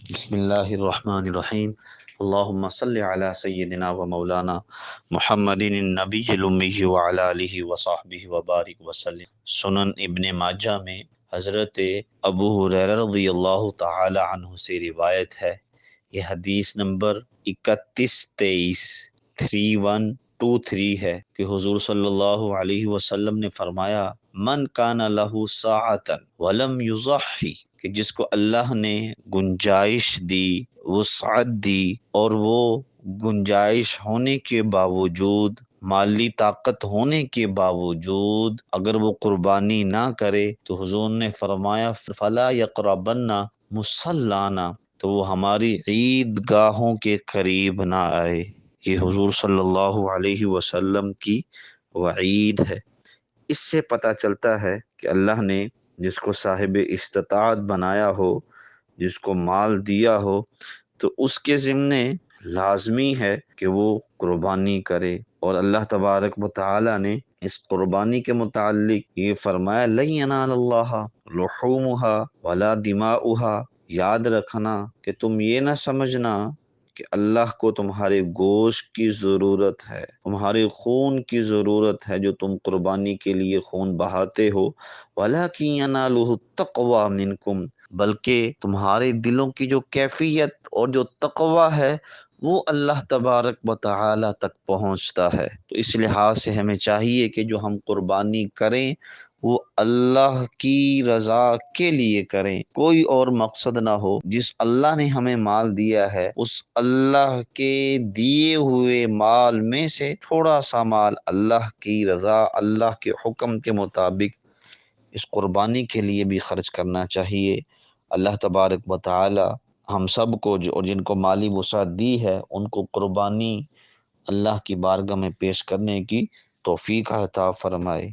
بسم اللہ الرحمن الرحیم اللہم صلی علی سیدنا و مولانا محمد النبی الامی وعلی آلہ وصحبہ وبارک وسلم۔ سنن ابن ماجہ میں حضرت ابو ہریرہ رضی اللہ تعالی عنہ سے روایت ہے، یہ حدیث نمبر 3123 ہے کہ حضور صلی اللہ علیہ وسلم نے فرمایا، من کان لہ ساعۃ ولم یضحی، کہ جس کو اللہ نے گنجائش دی، وسعت دی، اور وہ گنجائش ہونے کے باوجود، مالی طاقت ہونے کے باوجود اگر وہ قربانی نہ کرے تو حضور نے فرمایا فلا یقربن مصلانا، تو وہ ہماری عید گاہوں کے قریب نہ آئے۔ یہ حضور صلی اللہ علیہ وسلم کی وعید ہے۔ اس سے پتہ چلتا ہے کہ اللہ نے جس کو صاحب استطاعت بنایا ہو، جس کو مال دیا ہو، تو اس کے ضمن لازمی ہے کہ وہ قربانی کرے۔ اور اللہ تبارک و تعالی نے اس قربانی کے متعلق یہ فرمایا لن ینال اللہ لحومها ولا دماؤها، یاد رکھنا کہ تم یہ نہ سمجھنا کہ اللہ کو تمہارے گوشت کی ضرورت ہے، تمہارے خون کی ضرورت ہے جو تم قربانی کے لیے خون بہاتے ہو، وَلَكِنْ يَنَالُهُ التَّقْوَى مِنْكُمْ، بلکہ تمہارے دلوں کی جو کیفیت اور جو تقوی ہے وہ اللہ تبارک و تعالی تک پہنچتا ہے۔ تو اس لحاظ سے ہمیں چاہیے کہ جو ہم قربانی کریں وہ اللہ کی رضا کے لیے کریں، کوئی اور مقصد نہ ہو۔ جس اللہ نے ہمیں مال دیا ہے اس اللہ کے دیے ہوئے مال میں سے تھوڑا سا مال اللہ کی رضا، اللہ کے حکم کے مطابق اس قربانی کے لیے بھی خرچ کرنا چاہیے۔ اللہ تبارک و تعالی ہم سب کو اور جن کو مالی وسعت دی ہے ان کو قربانی اللہ کی بارگاہ میں پیش کرنے کی توفیق عطا فرمائے۔